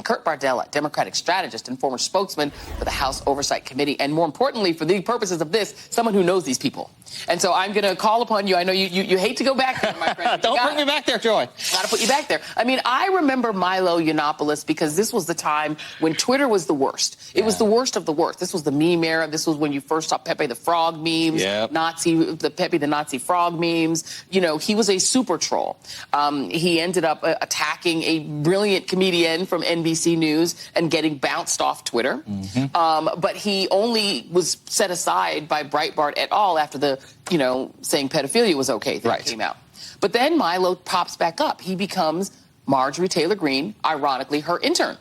Kurt Bardella, Democratic strategist and former spokesman for the House Oversight Committee. And more importantly, for the purposes of this, someone who knows these people. And so I'm going to call upon you. I know you hate to go back there, my friend. Don't bring me back there, Joy. Got to put you back there. I mean, I remember Milo Yiannopoulos because this was the time when Twitter was the worst. It was the worst of the worst. This was the meme era. This was when you first saw Pepe the Frog memes, Pepe the Nazi frog memes. You know, he was a super troll. He ended up attacking a brilliant comedian from NBC News and getting bounced off Twitter. But he only was set aside by Breitbart et al. After the, saying pedophilia was okay thing came out. But then Milo pops back up. He becomes Marjorie Taylor Greene, ironically, her intern,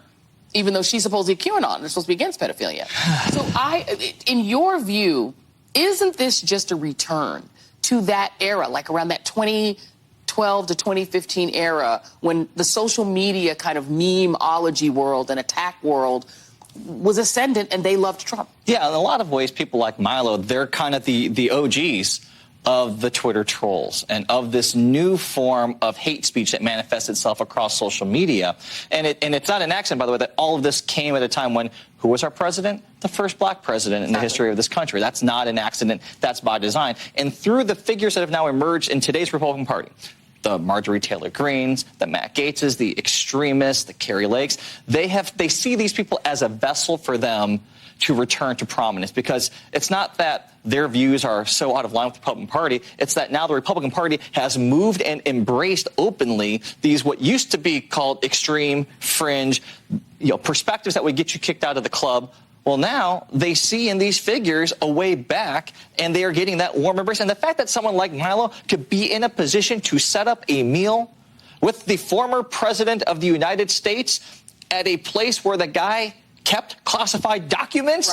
even though she's supposedly QAnon. They're supposed to be against pedophilia. So in your view, isn't this just a return to that era, like around that 2012 to 2015 era when the social media kind of memeology world and attack world was ascendant and they loved Trump? Yeah, in a lot of ways, people like Milo, they're kind of the OGs of the Twitter trolls and of this new form of hate speech that manifests itself across social media. And it's not an accident, by the way, that all of this came at a time when who was our president? The first black president in the history of this country. That's not an accident. That's by design. And through the figures that have now emerged in today's Republican Party, the Marjorie Taylor Greenes, the Matt Gaetzes, the extremists, the Kari Lakes, they see these people as a vessel for them to return to prominence, because it's not that their views are so out of line with the Republican Party. It's that now the Republican Party has moved and embraced openly these what used to be called extreme, fringe, perspectives that would get you kicked out of the club. Well, now they see in these figures a way back, and they are getting that warm embrace. And the fact that someone like Milo could be in a position to set up a meal with the former president of the United States at a place where the guy kept classified documents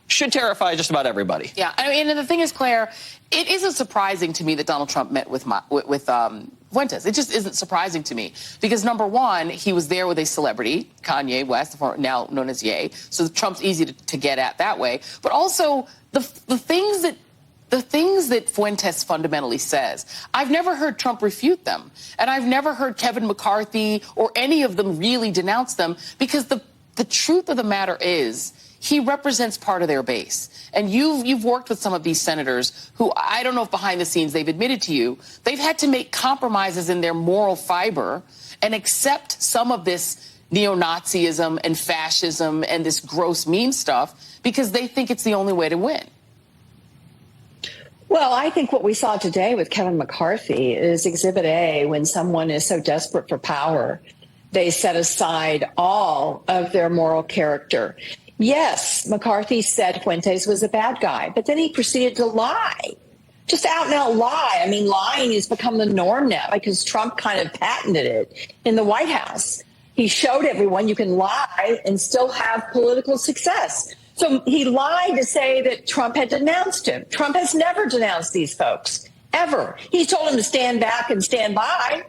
should terrify just about everybody. Yeah, I mean, and the thing is, Claire, it isn't surprising to me that Donald Trump met with Fuentes. It just isn't surprising to me because, number one, he was there with a celebrity, Kanye West, now known as Ye. So Trump's easy to get at that way. But also the things that Fuentes fundamentally says, I've never heard Trump refute them. And I've never heard Kevin McCarthy or any of them really denounce them, because the truth of the matter is he represents part of their base. And you've worked with some of these senators who, I don't know if behind the scenes they've admitted to you, they've had to make compromises in their moral fiber and accept some of this neo-Nazism and fascism and this gross meme stuff because they think it's the only way to win. Well, I think what we saw today with Kevin McCarthy is Exhibit A. When someone is so desperate for power, they set aside all of their moral character. Yes, McCarthy said Fuentes was a bad guy, but then he proceeded to lie. Just out and out lie. I mean, lying has become the norm now because Trump kind of patented it in the White House. He showed everyone you can lie and still have political success. So he lied to say that Trump had denounced him. Trump has never denounced these folks, ever. He told them to stand back and stand by.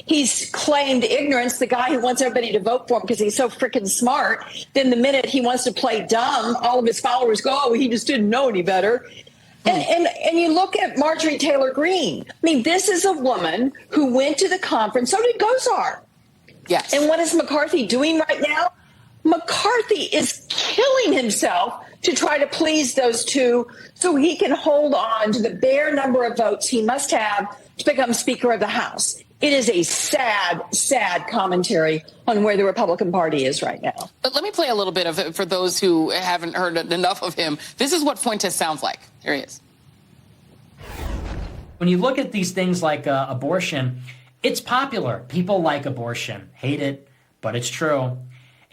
He's claimed ignorance, the guy who wants everybody to vote for him because he's so freaking smart. Then the minute he wants to play dumb, all of his followers go, oh, he just didn't know any better. And you look at Marjorie Taylor Greene. I mean, this is a woman who went to the conference. So did Gosar. Yes. And what is McCarthy doing right now? McCarthy is killing himself to try to please those two so he can hold on to the bare number of votes he must have to become Speaker of the House. It is a sad, sad commentary on where the Republican Party is right now. But let me play a little bit of it for those who haven't heard enough of him. This is what Fuentes sounds like. Here he is. When you look at these things like abortion, it's popular. People like abortion, hate it, but it's true.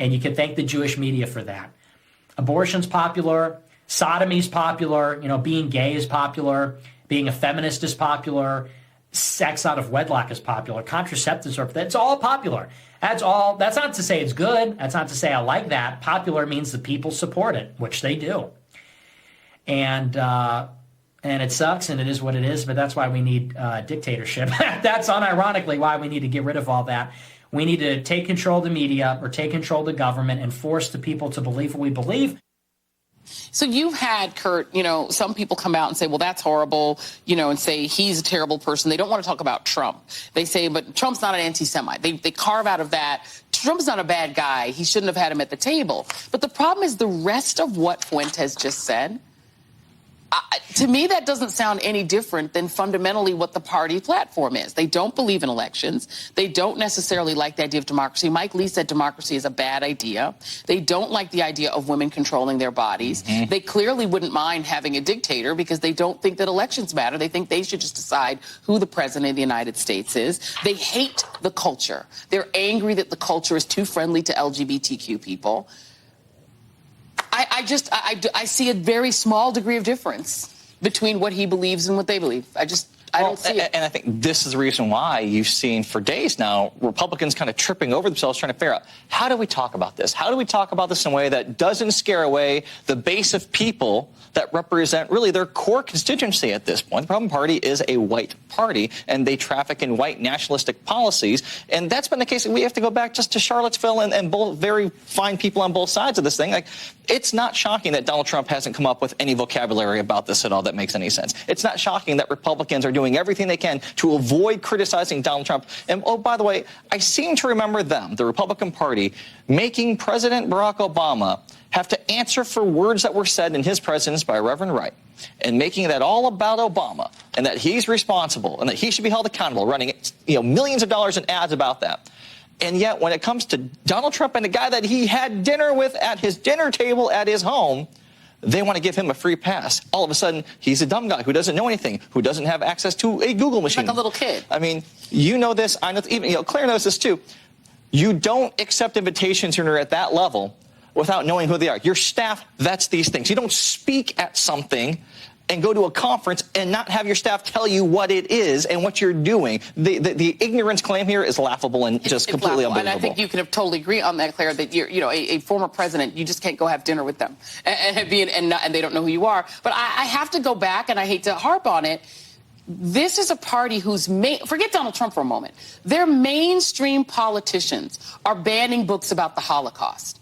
And you can thank the Jewish media for that. Abortion's popular. Sodomy's popular. Being gay is popular. Being a feminist is popular. Sex out of wedlock is popular. Contraceptives are, that's all popular. That's all. That's not to say it's good. That's not to say I like that. Popular means the people support it, which they do. And it sucks, and it is what it is, but that's why we need dictatorship. That's unironically why we need to get rid of all that. We need to take control of the media or take control of the government and force the people to believe what we believe. So you've had, Kurt, some people come out and say, well, that's horrible, and say he's a terrible person. They don't want to talk about Trump. They say, but Trump's not an anti-Semite. They carve out of that. Trump's not a bad guy. He shouldn't have had him at the table. But the problem is the rest of what Fuentes just said. To me, that doesn't sound any different than fundamentally what the party platform is. They don't believe in elections. They don't necessarily like the idea of democracy. Mike Lee said democracy is a bad idea. They don't like the idea of women controlling their bodies. Mm-hmm. They clearly wouldn't mind having a dictator because they don't think that elections matter. They think they should just decide who the president of the United States is. They hate the culture. They're angry that the culture is too friendly to LGBTQ people. I see a very small degree of difference between what he believes and what they believe. I don't see it. And I think this is the reason why you've seen for days now Republicans kind of tripping over themselves trying to figure out, how do we talk about this? How do we talk about this in a way that doesn't scare away the base of people that represent really their core constituency at this point? The Republican Party is a white party, and they traffic in white nationalistic policies. And that's been the case. We have to go back just to Charlottesville and both very fine people on both sides of this thing. Like, it's not shocking that Donald Trump hasn't come up with any vocabulary about this at all that makes any sense. It's not shocking that Republicans are doing everything they can to avoid criticizing Donald Trump. And, oh, by the way, I seem to remember them, the Republican Party, making President Barack Obama have to answer for words that were said in his presence by Reverend Wright, and making that all about Obama and that he's responsible and that he should be held accountable, running millions of dollars in ads about that. And yet when it comes to Donald Trump and the guy that he had dinner with at his dinner table at his home, they want to give him a free pass. All of a sudden, he's a dumb guy who doesn't know anything, who doesn't have access to a Google machine. Like a little kid. I mean, you know this. I know. Even Claire knows this too. You don't accept invitations when you're at that level without knowing who they are. Your staff vets these things. You don't speak at something and go to a conference and not have your staff tell you what it is and what you're doing. The ignorance claim here is laughable and just completely unbelievable. And I think you can totally agree on that, Claire, that you're, a former president, you just can't go have dinner with them and they don't know who you are. But I have to go back, and I hate to harp on it. This is a party whose forget Donald Trump for a moment. Their mainstream politicians are banning books about the Holocaust.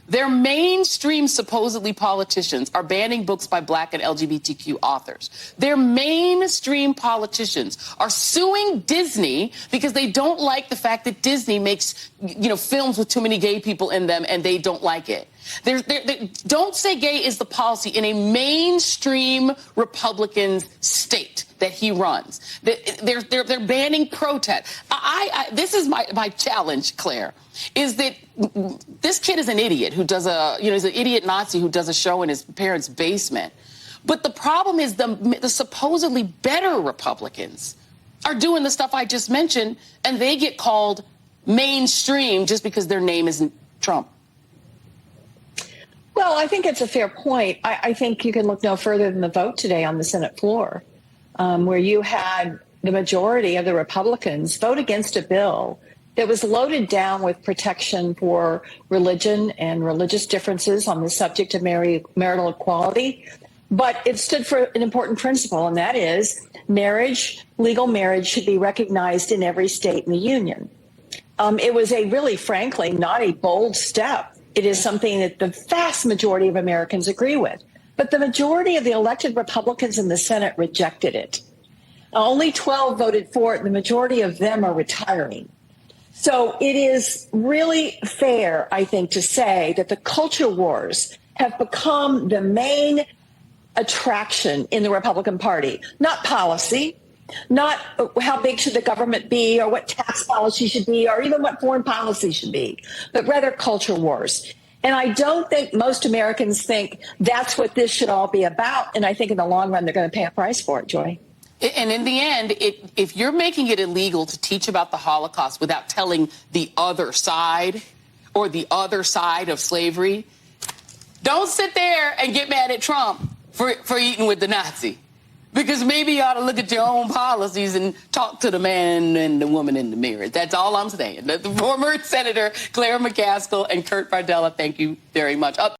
Their mainstream, supposedly, politicians are banning books by Black and LGBTQ authors. Their mainstream politicians are suing Disney because they don't like the fact that Disney makes, films with too many gay people in them, and they don't like it. Don't say gay is the policy in a mainstream Republican state that he runs. They're banning protest. This is my challenge, Claire, is that this kid is an idiot who does he's an idiot Nazi who does a show in his parents' basement. But the problem is the supposedly better Republicans are doing the stuff I just mentioned, and they get called mainstream just because their name isn't Trump. Well, I think it's a fair point. I think you can look no further than the vote today on the Senate floor, where you had the majority of the Republicans vote against a bill that was loaded down with protection for religion and religious differences on the subject of marital equality. But it stood for an important principle, and that is legal marriage should be recognized in every state in the union. It was frankly, not a bold step. It is something that the vast majority of Americans agree with. But the majority of the elected Republicans in the Senate rejected it. Only 12 voted for it, and the majority of them are retiring. So it is really fair, I think, to say that the culture wars have become the main attraction in the Republican Party, not policy, not how big should the government be or what tax policy should be or even what foreign policy should be, but rather culture wars. And I don't think most Americans think that's what this should all be about. And I think in the long run, they're going to pay a price for it, Joy. And in the end, if you're making it illegal to teach about the Holocaust without telling the other side or the other side of slavery, don't sit there and get mad at Trump for eating with the Nazi. Because maybe you ought to look at your own policies and talk to the man and the woman in the mirror. That's all I'm saying. The former Senator Claire McCaskill and Kurt Bardella, thank you very much.